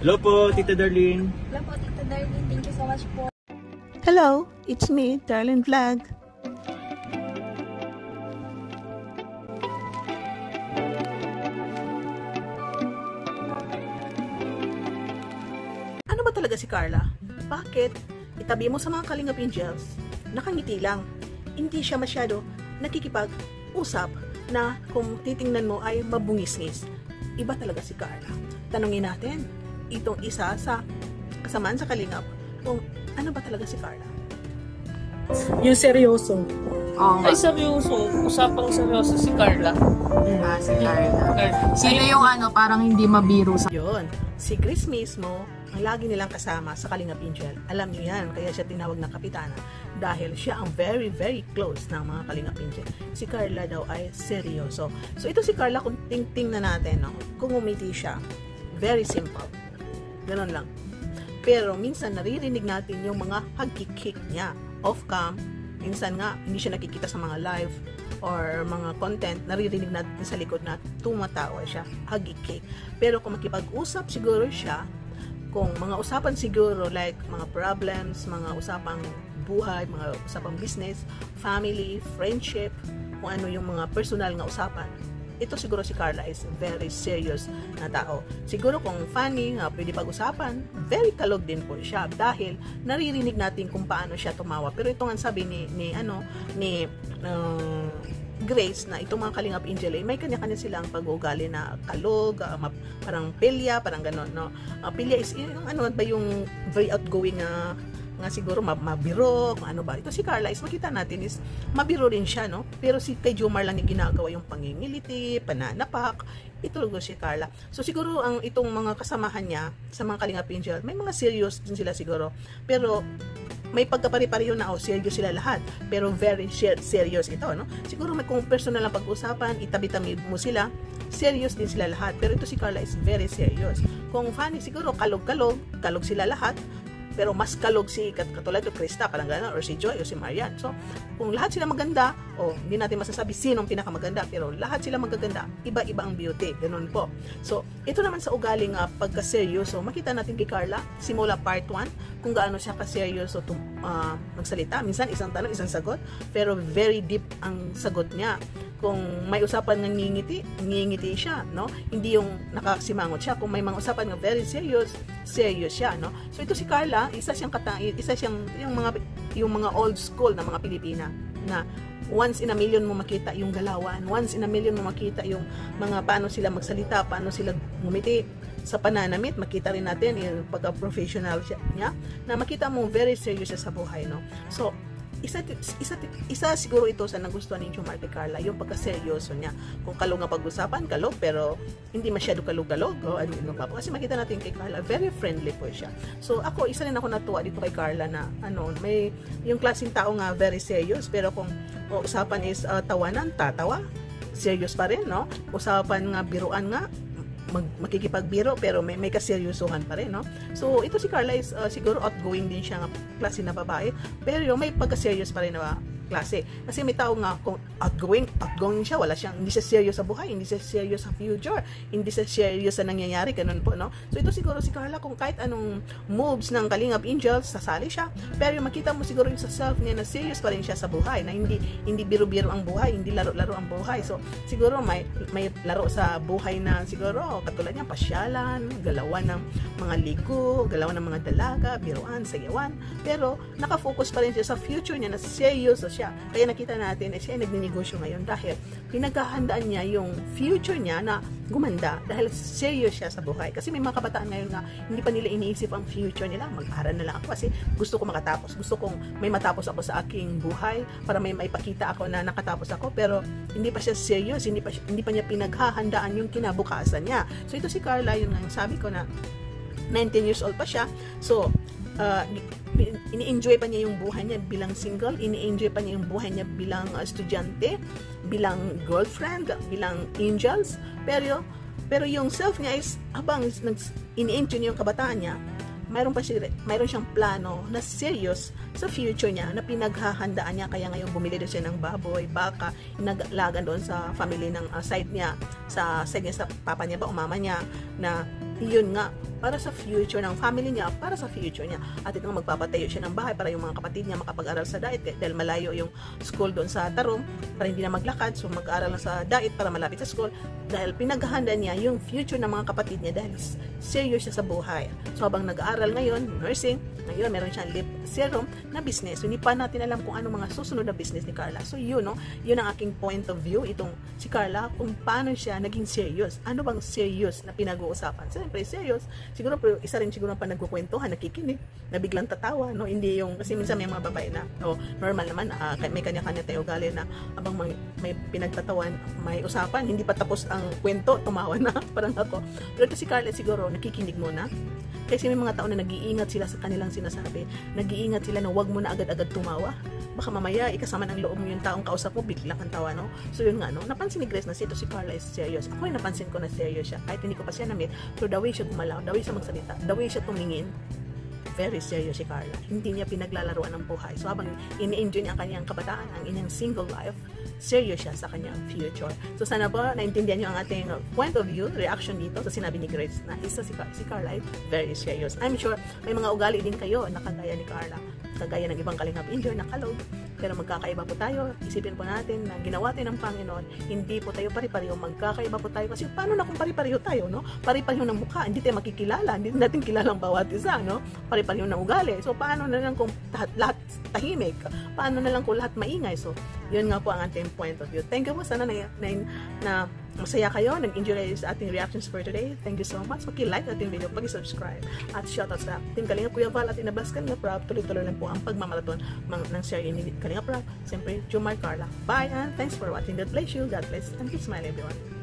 Hello po, Tita Darlene. Hello po, Tita Darlene. Thank you so much po. Hello, it's me, Darlene Vlog. Ano ba talaga si Carla? Bakit? Itabi mo sa mga Kalingap Angels, nakangiti lang. Hindi siya masyado nakikipag-usap na kung titingnan mo ay mabungis-ngis. Iba talaga si Carla. Tanungin natin, itong isa sa kasamaan sa Kalingap, kung ano ba talaga si Carla? Yung seryoso. Ay, seryoso. Usapang seryoso si Carla. Si Carla. Sino yung parang hindi mabiro sa... Yun, si Chris mismo, ang lagi nilang kasama sa Kalingap Angel. Alam niyo yan, kaya siya tinawag na kapitana. Dahil siya ang very, very close ng mga Kalingap Angel. Si Carla daw ay seryoso. So ito si Carla, kung tingting na natin, no? Kung umiti siya, very simple. Ganon lang. Pero minsan naririnig natin yung mga hagkikik niya. Off-cam, minsan nga hindi siya nakikita sa mga live or mga content, naririnig natin sa likod na tumatawa siya, hagkikik. Pero kung makipag-usap siguro siya, kung mga usapan siguro like mga problems, mga usapang buhay, mga usapang business, family, friendship, kung ano yung mga personal nga usapan, ito siguro si Carla is very serious na tao. Siguro kung funny nga pwede pag-usapan, very kalog din po siya dahil naririnig natin kung paano siya tumawa. Pero ito nga sabi ni Grace na itong mga Kalingap Angel, may kanya-kanya silang pag-uugali na kalog, parang pilya, parang gano'n, no? Pilya is yung yung very outgoing nga siguro mabiro, kung ano ba. Ito si Carla is makita natin is mabiro rin siya, no? Pero si kay Jomar lang yung ginagawa yung pangingiliti, pananapak. Ito lugo si Carla. So siguro ang itong mga kasamahan niya sa mga Kalingap Angel, may mga serious din sila siguro. Pero may pagkapari-pareho na serious sila lahat, pero very serious ito, no? Siguro may kung personal lang pag-usapan, itabi-tabi mo sila, serious din sila lahat. Pero ito si Carla is very serious. Kung funny, siguro kalog sila lahat, pero mas kalog si katulad ko Krista, parang gano'n, or si Joy, o si Marian. So, kung lahat sila maganda, hindi natin masasabi sinong pinakamaganda, pero lahat sila magaganda, iba-iba ang beauty, gano'n po. So, ito naman sa ugaling pagka-seryoso, makita natin kay Carla, simula part 1, kung gaano siya ka-seryoso magsalita. Minsan, isang tanong, isang sagot, pero very deep ang sagot niya. Kung may usapan ng ngingiti siya, no? Hindi yung nakasimangot siya. Kung may mga usapan ng very serious siya, no? So ito si Carla, isa siyang yung mga old school na mga Pilipina na once in a million mo makita yung galawan, once in a million mo makita yung mga paano sila magsalita, paano sila ngumiti sa pananamit. Makita rin natin yung pagka-professional niya, na makita mo very serious siya sa buhay, no? So isa siguro ito sa nagustuhan ni Jomar kay Carla, yung pagka-seryoso niya. Kung kalog nga pag-usapan, kalog, pero hindi masyado kalog-galog, kasi makita natin kay Carla, very friendly po siya. So ako, isa rin ako natuwa dito kay Carla na may yung klaseng tao nga very serious, pero kung usapan is tawanan, tatawa, serious pa rin, no? Usapan nga, biruan nga, makikipagbiro, pero may kaseryosohan pa rin, no? So ito si Carla is siguro outgoing din siya, klase na babae, pero may pagka-serious pa rin na klase. Kasi may tao nga kung outgoing siya, hindi siya serious sa buhay, hindi siya serious sa future, hindi siya serious sa nangyayari, ganun po, no? So ito siguro si Carla, kung kahit anong moves ng Kalingap Angels, sasali siya, pero yung makita mo siguro yung sa self niya na serious pa rin siya sa buhay, na hindi biro-biro ang buhay, hindi laro-laro ang buhay. So siguro may laro sa buhay na siguro katulad niya, pasyalan, galawan ng mga ligo, galawan ng mga dalaga, biruan, sayawan, pero nakafocus pa rin siya sa future niya, na serious siya. Kaya nakita natin siya ay nagninegosyo ngayon dahil pinaghahandaan niya yung future niya na gumanda dahil serious siya sa buhay. Kasi may mga kabataan ngayon nga hindi pa nila iniisip ang future nila. Mag-aral na lang ako kasi gusto ko makatapos. Gusto kong may matapos ako sa aking buhay para may maipakita ako na nakatapos ako, pero hindi pa siya serious, hindi pa niya pinaghahandaan yung kinabukasan niya. So ito si Carla, yun nga yung sabi ko na 19 years old pa siya. So ini-enjoy pa niya yung buhay niya bilang single, ini-enjoy pa niya yung buhay niya bilang estudyante, bilang girlfriend, bilang angels, pero yung self niya is habang ini-enjoy niya yung kabataan niya, mayroon siyang plano na serious sa future niya, na pinaghahandaan niya. Kaya ngayon bumili doon siya ng baboy, baka, inaglagan doon sa family ng side niya, sa papa niya ba o mama niya, na yun nga, para sa future ng family niya, para sa future niya. At ito nga, magpapatayo siya ng bahay para yung mga kapatid niya makapag-aral sa Dait dahil malayo yung school doon sa Tarum para hindi na maglakad, so mag-aaral na sa Dait para malapit sa school dahil pinaghahanda niya yung future ng mga kapatid niya dahil serious siya sa buhay. So habang nag-aaral ngayon, nursing, ngayon meron siyang lip serum na business. So, hindi pa natin alam kung ano mga susunod na business ni Carla. So yun, no? Yun ang aking point of view, itong si Carla, kung paano siya naging serious. Ano bang serious na pinag-uusapan? Siyempre, serious. Siguro, pero isa rin siguro pa nagkukwentuhan, nakikinig, na biglang tatawa, no? Hindi yung, kasi minsan may mga babae na, normal naman, may kanya-kanya tayo ugali na abang may pinagtatawan, may usapan, hindi pa tapos ang kwento, tumawa na, parang ako. Pero ito si Carla siguro, nakikinig muna. Kasi may mga tao na nag-iingat sila sa kanilang sinasabi. Nag-iingat sila na wag mo na agad-agad tumawa. Baka mamaya, ikasama ng loob mo yung taong kausap mo, bigla kang tawa, no? So yun nga, no? Napansin ni Grace na si Carla is serious. Ako yung napansin ko na serious siya. Kahit hindi ko pa siya na-meet, pero the way siya gumalaw, the way siya magsalita, the way siya tumingin, very serious si Carla. Hindi niya pinaglalaruan ng buhay. So habang ini-enjoy niya ang kanyang kabataan, ang inyang single life, serious siya sa kanyang future. So sana po, naintindihan niyo ang ating point of view, reaction dito sa sinabi ni Grace na isa si Carla ay very serious. I'm sure may mga ugali din kayo na kagaya ni Carla, kagaya ng ibang kalingap Indian na kalog, pero magkakaiba po tayo. Isipin po natin na ginawa tayo ng Panginoon, hindi po tayo pari-pareho, magkakaiba po tayo. Kasi paano na kung pari-pareho tayo, no? Pari-pareho ng mukha, hindi tayo makikilala, hindi natin kilala ang bawat isa, no? Pari-pareho ng ugali. So paano na lang kung lahat tahimik? Paano na lang kung lahat maingay? So yun nga po ang ating point of view. Thank you po, sana na masaya kayo, nag-enjoy kayo sa ating reactions for today. Thank you so much. Paki-like ating video, paki-subscribe. At shoutout sa Team Kalinga Kuya Val at Inablas Kalinga Prab. Tuloy-tuloy lang po ang pagmamarathon ng series ni Kalinga Prab. Siyempre, Jumar Carla. Bye and thanks for watching. God bless you. God bless and keep smiling everyone.